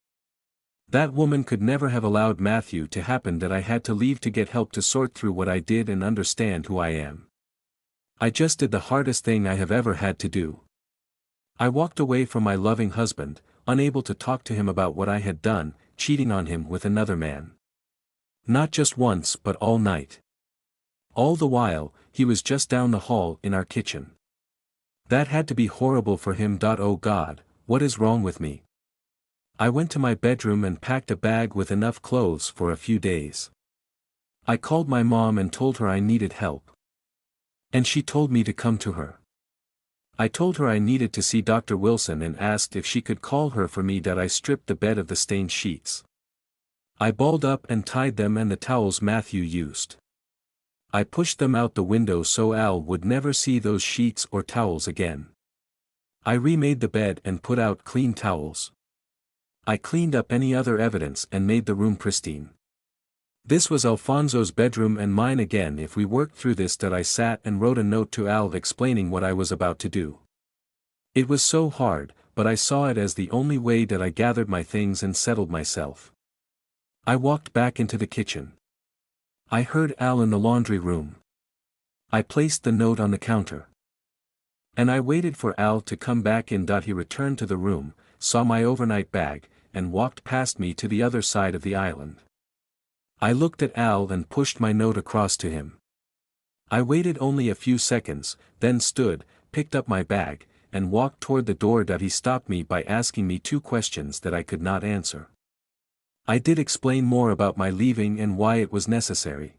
That woman could never have allowed Matthew to happen, that I had to leave to get help to sort through what I did and understand who I am. I just did the hardest thing I have ever had to do. I walked away from my loving husband, unable to talk to him about what I had done, cheating on him with another man. Not just once but all night. All the while, he was just down the hall in our kitchen. That had to be horrible for him. Oh God, what is wrong with me? I went to my bedroom and packed a bag with enough clothes for a few days. I called my mom and told her I needed help. And she told me to come to her. I told her I needed to see Dr. Wilson and asked if she could call her for me. I stripped the bed of the stained sheets. I balled up and tied them and the towels Matthew used. I pushed them out the window so Al would never see those sheets or towels again. I remade the bed and put out clean towels. I cleaned up any other evidence and made the room pristine. This was Alfonso's bedroom and mine again. If we worked through this, that I sat and wrote a note to Al explaining what I was about to do. It was so hard, but I saw it as the only way. That I gathered my things and settled myself. I walked back into the kitchen. I heard Al in the laundry room. I placed the note on the counter. And I waited for Al to come back in. He returned to the room, saw my overnight bag, and walked past me to the other side of the island. I looked at Al and pushed my note across to him. I waited only a few seconds, then stood, picked up my bag, and walked toward the door. He stopped me by asking me 2 questions that I could not answer. I did explain more about my leaving and why it was necessary.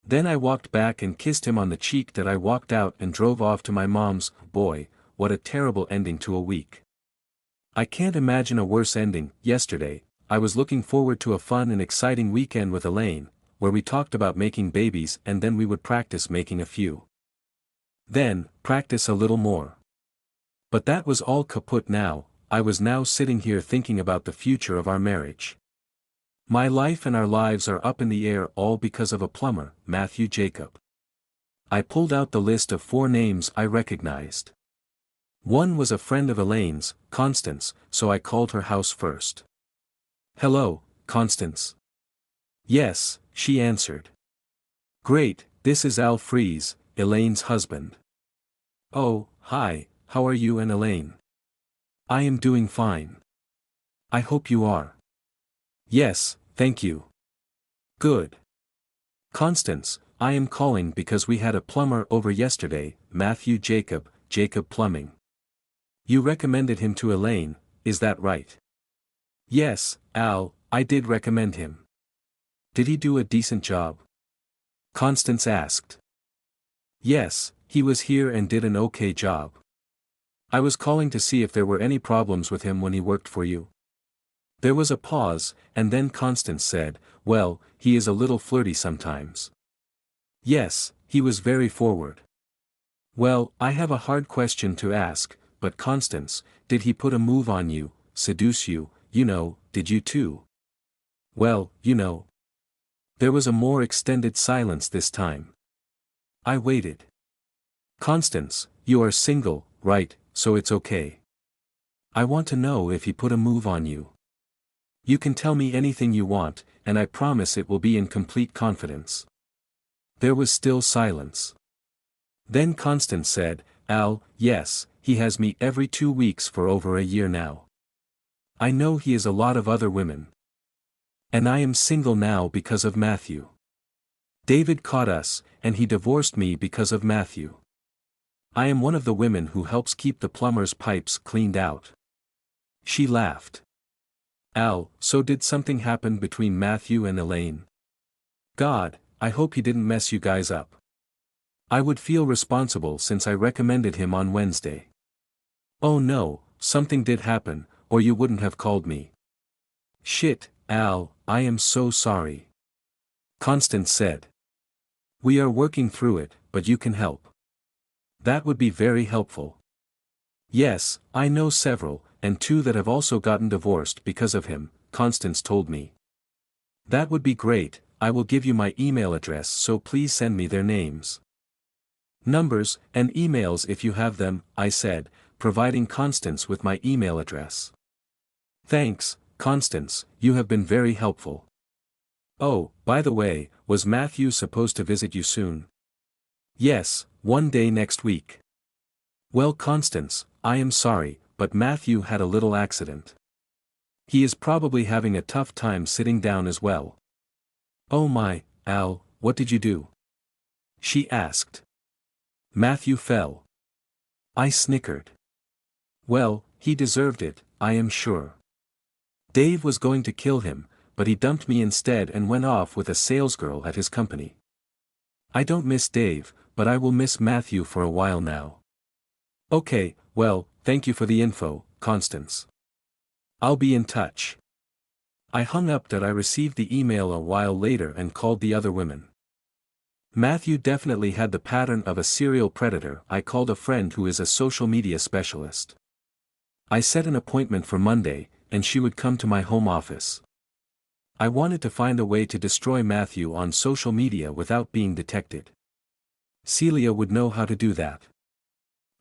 Then I walked back and kissed him on the cheek. I walked out and drove off to my mom's. Boy, what a terrible ending to a week. I can't imagine a worse ending. Yesterday, I was looking forward to a fun and exciting weekend with Elaine, where we talked about making babies and then we would practice making a few. Then, practice a little more. But that was all kaput now. I was now sitting here thinking about the future of our marriage. My life and our lives are up in the air, all because of a plumber, Matthew Jacob. I pulled out the list of 4 names I recognized. One was a friend of Elaine's, Constance, so I called her house first. "Hello, Constance." "Yes," she answered. "Great, this is Al Freeze, Elaine's husband." "Oh, hi, how are you and Elaine?" "I am doing fine. I hope you are." "Yes, thank you." "Good." "Constance, I am calling because we had a plumber over yesterday, Matthew Jacob, Jacob Plumbing. You recommended him to Elaine, is that right?" "Yes, Al, I did recommend him." "Did he do a decent job?" Constance asked. "Yes, he was here and did an okay job. I was calling to see if there were any problems with him when he worked for you." There was a pause, and then Constance said, "Well, he is a little flirty sometimes." "Yes, he was very forward." "Well, I have a hard question to ask, but Constance, did he put a move on you, seduce you, did you too?" "Well, There was a more extended silence this time. I waited. "Constance, you are single, right, so it's okay. I want to know if he put a move on you. You can tell me anything you want, and I promise it will be in complete confidence." There was still silence. Then Constance said, "Al, yes, he has me every 2 weeks for over a year now. I know he has a lot of other women. And I am single now because of Matthew. David caught us, and he divorced me because of Matthew. I am one of the women who helps keep the plumber's pipes cleaned out." She laughed. "Al, so did something happen between Matthew and Elaine? God, I hope he didn't mess you guys up. I would feel responsible since I recommended him on Wednesday." "Oh no, something did happen, or you wouldn't have called me." "Shit, Al, I am so sorry." Constance said. "We are working through it, but you can help. That would be very helpful." "Yes, I know several, and 2 that have also gotten divorced because of him," Constance told me. "That would be great, I will give you my email address so please send me their names." Numbers, and emails if you have them, I said, providing Constance with my email address. Thanks, Constance, you have been very helpful. Oh, by the way, was Matthew supposed to visit you soon? Yes, one day next week. Well, Constance, I am sorry, but Matthew had a little accident. He is probably having a tough time sitting down as well. Oh my, Al, what did you do? She asked. Matthew fell. I snickered. Well, he deserved it, I am sure. Dave was going to kill him, but he dumped me instead and went off with a salesgirl at his company. I don't miss Dave, but I will miss Matthew for a while now. Okay, well, thank you for the info, Constance. I'll be in touch. I hung up that I received the email a while later and called the other women. Matthew definitely had the pattern of a serial predator. I called a friend who is a social media specialist. I set an appointment for Monday, and she would come to my home office. I wanted to find a way to destroy Matthew on social media without being detected. Celia would know how to do that.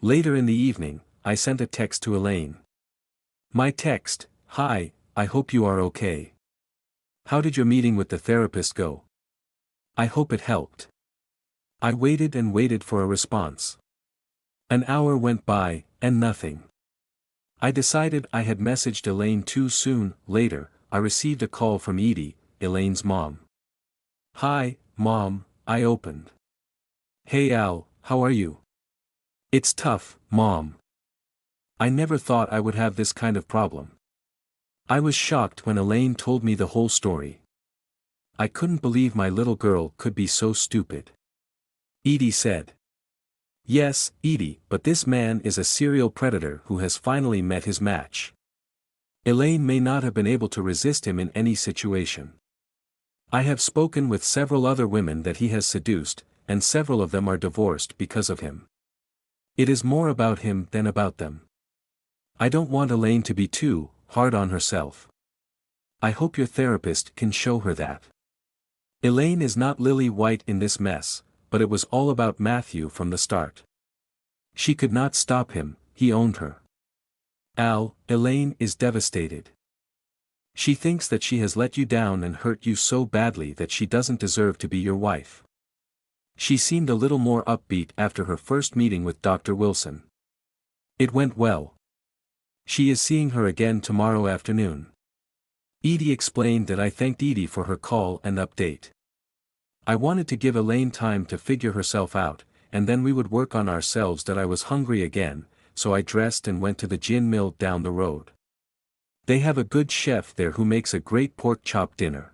Later in the evening, I sent a text to Elaine. My text: Hi, I hope you are okay. How did your meeting with the therapist go? I hope it helped. I waited and waited for a response. An hour went by, and nothing. I decided I had messaged Elaine too soon. Later, I received a call from Edie, Elaine's mom. Hi, Mom, I opened. Hey Al, how are you? It's tough, Mom. I never thought I would have this kind of problem. I was shocked when Elaine told me the whole story. I couldn't believe my little girl could be so stupid. Edie said. Yes, Edie, but this man is a serial predator who has finally met his match. Elaine may not have been able to resist him in any situation. I have spoken with several other women that he has seduced, and several of them are divorced because of him. It is more about him than about them. I don't want Elaine to be too hard on herself. I hope your therapist can show her that. Elaine is not Lily White in this mess, but it was all about Matthew from the start. She could not stop him, he owned her. Al, Elaine is devastated. She thinks that she has let you down and hurt you so badly that she doesn't deserve to be your wife. She seemed a little more upbeat after her first meeting with Dr. Wilson. It went well. She is seeing her again tomorrow afternoon. Edie explained that I thanked Edie for her call and update. I wanted to give Elaine time to figure herself out, and then we would work on ourselves. That I was hungry again, so I dressed and went to the gin mill down the road. They have a good chef there who makes a great pork chop dinner.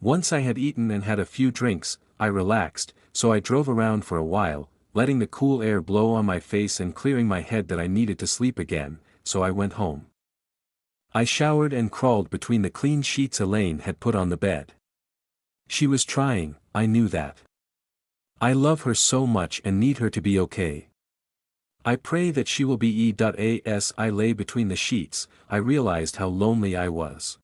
Once I had eaten and had a few drinks, I relaxed, so I drove around for a while, letting the cool air blow on my face and clearing my head that I needed to sleep again, so I went home. I showered and crawled between the clean sheets Elaine had put on the bed. She was trying, I knew that. I love her so much and need her to be okay. I pray that she will be as I lay between the sheets. I realized how lonely I was.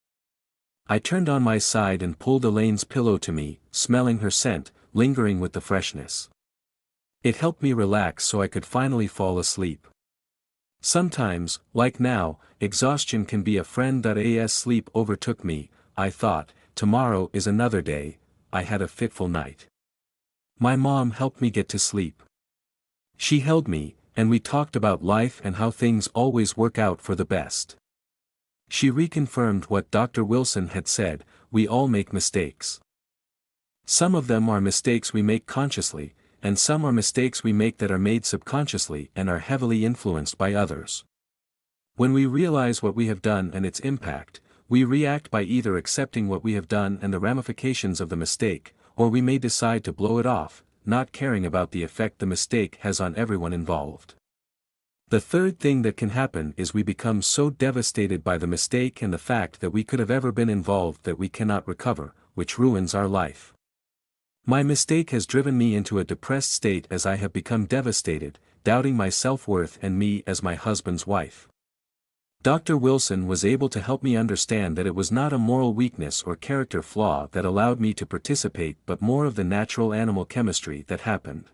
I turned on my side and pulled Elaine's pillow to me, smelling her scent, lingering with the freshness. It helped me relax so I could finally fall asleep. Sometimes, like now, exhaustion can be a friend. As sleep overtook me, I thought, tomorrow is another day. I had a fitful night. My mom helped me get to sleep. She held me, and we talked about life and how things always work out for the best. She reconfirmed what Dr. Wilson had said: we all make mistakes. Some of them are mistakes we make consciously, and some are mistakes we make that are made subconsciously and are heavily influenced by others. When we realize what we have done and its impact, we react by either accepting what we have done and the ramifications of the mistake, or we may decide to blow it off, not caring about the effect the mistake has on everyone involved. The third thing that can happen is we become so devastated by the mistake and the fact that we could have ever been involved that we cannot recover, which ruins our life. My mistake has driven me into a depressed state as I have become devastated, doubting my self-worth and me as my husband's wife. Dr. Wilson was able to help me understand that it was not a moral weakness or character flaw that allowed me to participate but more of the natural animal chemistry that happened.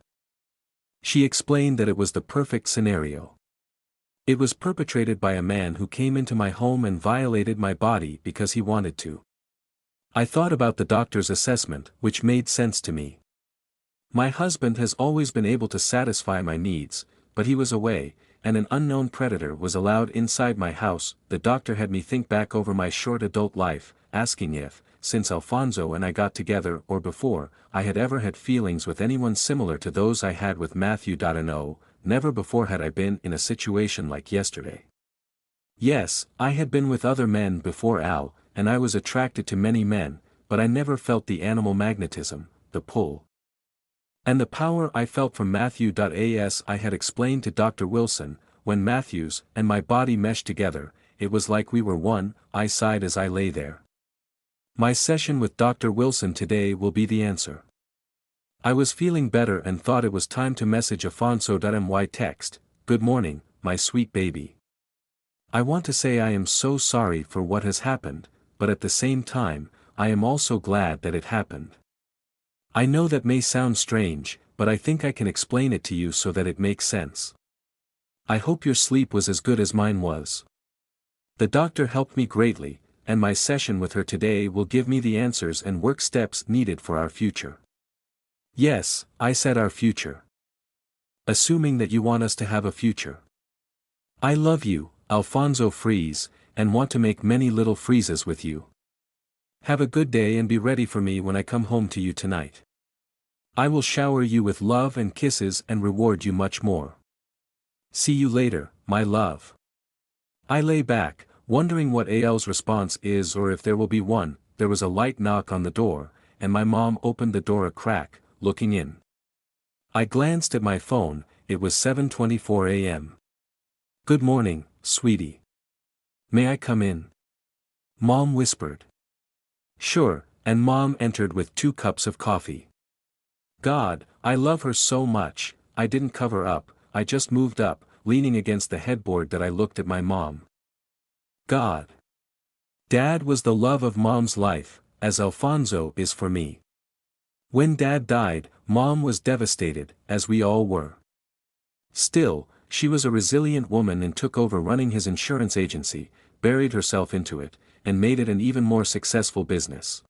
She explained that it was the perfect scenario. It was perpetrated by a man who came into my home and violated my body because he wanted to. I thought about the doctor's assessment, which made sense to me. My husband has always been able to satisfy my needs, but he was away, and an unknown predator was allowed inside my house. The doctor had me think back over my short adult life, asking if, since Alfonso and I got together or before, I had ever had feelings with anyone similar to those I had with Matthew. No, never before had I been in a situation like yesterday. Yes, I had been with other men before Al, and I was attracted to many men, but I never felt the animal magnetism, the pull. And the power I felt from Matthew. As I had explained to Dr. Wilson, when Matthews and my body meshed together, it was like we were one. I sighed as I lay there. My session with Dr. Wilson today will be the answer. I was feeling better and thought it was time to message Afonso. My text, "Good morning, my sweet baby. I want to say I am so sorry for what has happened, but at the same time, I am also glad that it happened. I know that may sound strange, but I think I can explain it to you so that it makes sense. I hope your sleep was as good as mine was. The doctor helped me greatly, and my session with her today will give me the answers and work steps needed for our future." Yes, I said our future. Assuming that you want us to have a future. I love you, Alfonso Freeze, and want to make many little freezes with you. Have a good day and be ready for me when I come home to you tonight. I will shower you with love and kisses and reward you much more. See you later, my love. I lay back, wondering what Al's response is or if there will be one. There was a light knock on the door, and my mom opened the door a crack, looking in. I glanced at my phone. It was 7:24 a.m. "Good morning, sweetie. May I come in?" Mom whispered. "Sure," and Mom entered with 2 cups of coffee. God, I love her so much. I didn't cover up, I just moved up, leaning against the headboard that I looked at my mom. God. Dad was the love of Mom's life, as Alfonso is for me. When Dad died, Mom was devastated, as we all were. Still, she was a resilient woman and took over running his insurance agency, buried herself into it, and made it an even more successful business.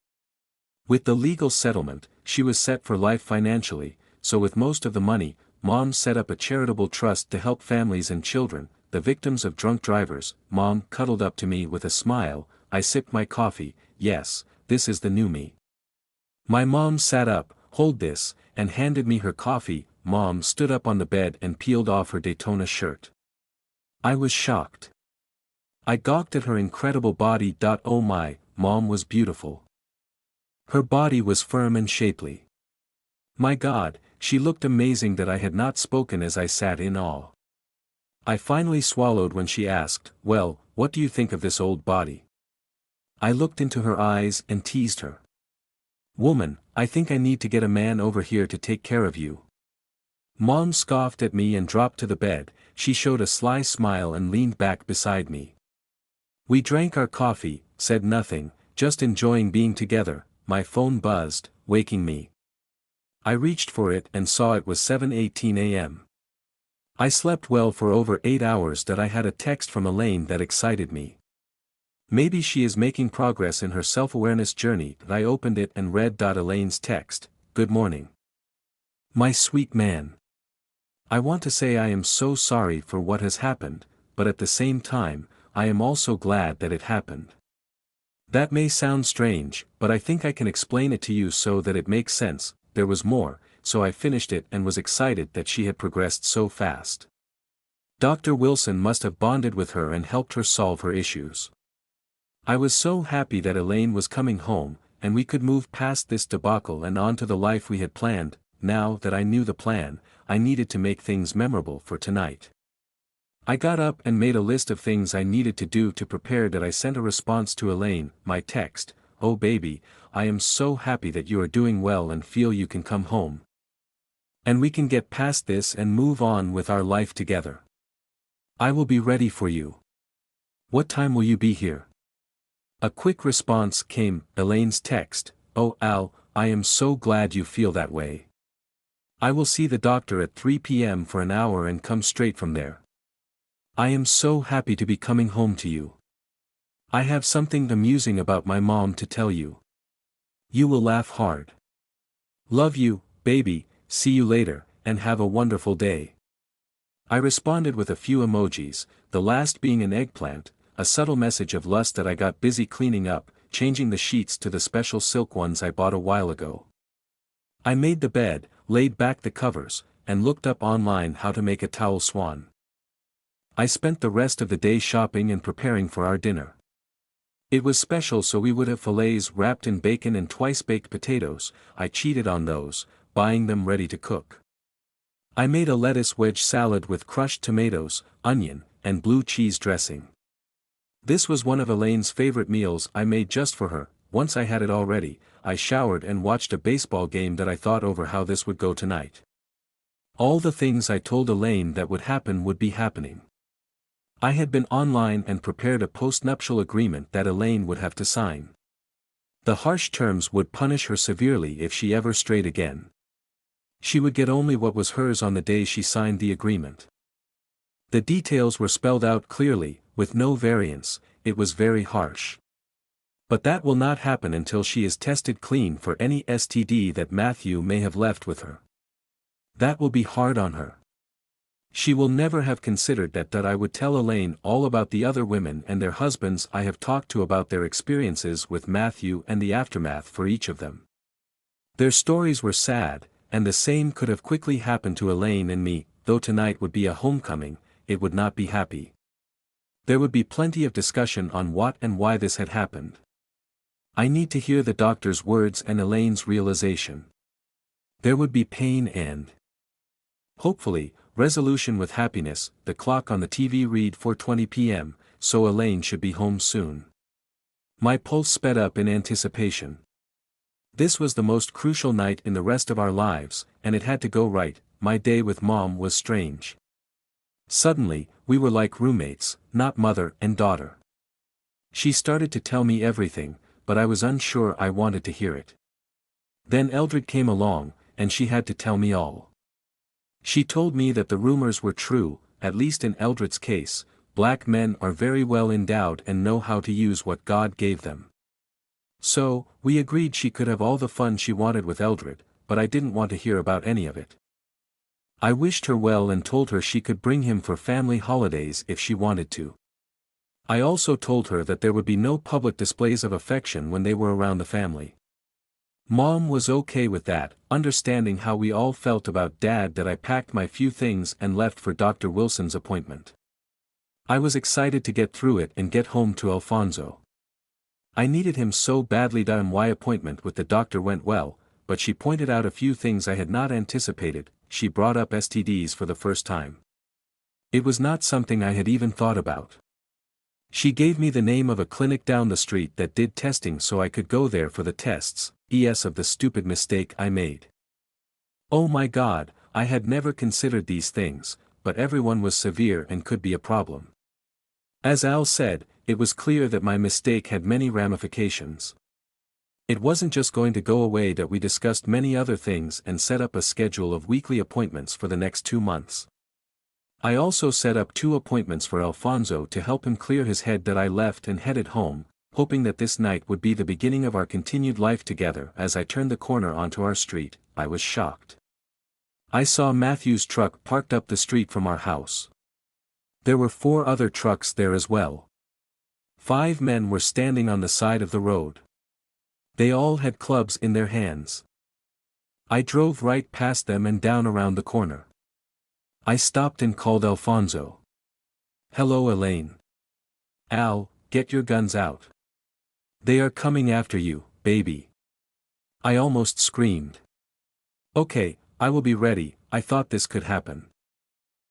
With the legal settlement, she was set for life financially, so with most of the money, Mom set up a charitable trust to help families and children, the victims of drunk drivers. Mom cuddled up to me with a smile. I sipped my coffee. Yes, this is the new me. My mom sat up, "Hold this," and handed me her coffee. Mom stood up on the bed and peeled off her Daytona shirt. I was shocked. I gawked at her incredible body. Oh my, Mom was beautiful. Her body was firm and shapely. My God, she looked amazing. That I had not spoken as I sat in awe. I finally swallowed when she asked, "Well, what do you think of this old body?" I looked into her eyes and teased her. "Woman, I think I need to get a man over here to take care of you." Mom scoffed at me and dropped to the bed. She showed a sly smile and leaned back beside me. We drank our coffee, said nothing, just enjoying being together. My phone buzzed, waking me. I reached for it and saw it was 7:18 a.m. I slept well for over 8 hours. I had a text from Elaine that excited me. Maybe she is making progress in her self-awareness journey. I opened it and read Elaine's text, "Good morning. My sweet man. I want to say I am so sorry for what has happened, but at the same time, I am also glad that it happened. That may sound strange, but I think I can explain it to you so that it makes sense." There was more, so I finished it and was excited that she had progressed so fast. Dr. Wilson must have bonded with her and helped her solve her issues. I was so happy that Elaine was coming home, and we could move past this debacle and on to the life we had planned. Now that I knew the plan, I needed to make things memorable for tonight. I got up and made a list of things I needed to do to prepare. I sent a response to Elaine. My text, "Oh baby, I am so happy that you are doing well and feel you can come home. And we can get past this and move on with our life together. I will be ready for you. What time will you be here?" A quick response came. Elaine's text, "Oh Al, I am so glad you feel that way. I will see the doctor at 3 p.m. for an hour and come straight from there. I am so happy to be coming home to you. I have something amusing about my mom to tell you. You will laugh hard. Love you, baby, see you later, and have a wonderful day. I responded with a few emojis, the last being an eggplant, a subtle message of lust that I got busy cleaning up, changing the sheets to the special silk ones I bought a while ago. I made the bed, laid back the covers, and looked up online how to make a towel swan. I spent the rest of the day shopping and preparing for our dinner. It was special, so we would have fillets wrapped in bacon and twice-baked potatoes. I cheated on those, buying them ready to cook. I made a lettuce wedge salad with crushed tomatoes, onion, and blue cheese dressing. This was one of Elaine's favorite meals I made just for her. Once I had it all ready, I showered and watched a baseball game that I thought over how this would go tonight. All the things I told Elaine that would be happening. I had been online and prepared a post-nuptial agreement that Elaine would have to sign. The harsh terms would punish her severely if she ever strayed again. She would get only what was hers on the day she signed the agreement. The details were spelled out clearly, with no variance. It was very harsh. But that will not happen until she is tested clean for any STD that Matthew may have left with her. That will be hard on her. She will never have considered that I would tell Elaine all about the other women and their husbands I have talked to about their experiences with Matthew and the aftermath for each of them. Their stories were sad, and the same could have quickly happened to Elaine and me. Though tonight would be a homecoming, it would not be happy. There would be plenty of discussion on what and why this had happened. I need to hear the doctor's words and Elaine's realization. There would be pain and, hopefully, resolution with happiness. The clock on the TV read 4:20 p.m., so Elaine should be home soon. My pulse sped up in anticipation. This was the most crucial night in the rest of our lives, and it had to go right. My day with Mom was strange. Suddenly, we were like roommates, not mother and daughter. She started to tell me everything, but I was unsure I wanted to hear it. Then Eldred came along, and she had to tell me all. She told me that the rumors were true. At least in Eldred's case, black men are very well endowed and know how to use what God gave them. So, we agreed she could have all the fun she wanted with Eldred, but I didn't want to hear about any of it. I wished her well and told her she could bring him for family holidays if she wanted to. I also told her that there would be no public displays of affection when they were around the family. Mom was okay with that, understanding how we all felt about Dad. That I packed my few things and left for Dr. Wilson's appointment. I was excited to get through it and get home to Alfonso. I needed him so badly. My appointment with the doctor went well, but she pointed out a few things I had not anticipated. She brought up STDs for the first time. It was not something I had even thought about. She gave me the name of a clinic down the street that did testing so I could go there for the tests. Of the stupid mistake I made. Oh my God, I had never considered these things, but everyone was severe and could be a problem. As Al said, it was clear that my mistake had many ramifications. It wasn't just going to go away. That we discussed many other things and set up a schedule of weekly appointments for the next 2 months. I also set up 2 appointments for Alfonso to help him clear his head. That I left and headed home, hoping that this night would be the beginning of our continued life together. As I turned the corner onto our street, I was shocked. I saw Matthew's truck parked up the street from our house. There were 4 other trucks there as well. 5 men were standing on the side of the road. They all had clubs in their hands. I drove right past them and down around the corner. I stopped and called Alfonso. "Hello, Elaine." "Al, get your guns out. They are coming after you, baby." I almost screamed. "Okay, I will be ready." I thought this could happen.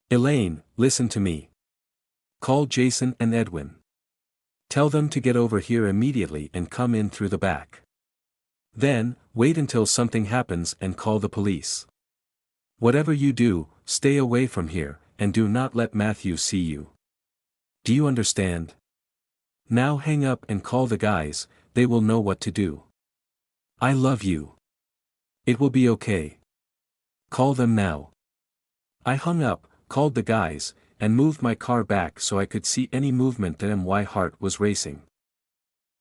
"Elaine, listen to me. Call Jason and Edwin. Tell them to get over here immediately and come in through the back. Then, wait until something happens and call the police. Whatever you do, stay away from here, and do not let Matthew see you. Do you understand? Now hang up and call the guys. They will know what to do. I love you. It will be okay." Call them now. I hung up, called the guys, and moved my car back so I could see any movement and my heart was racing.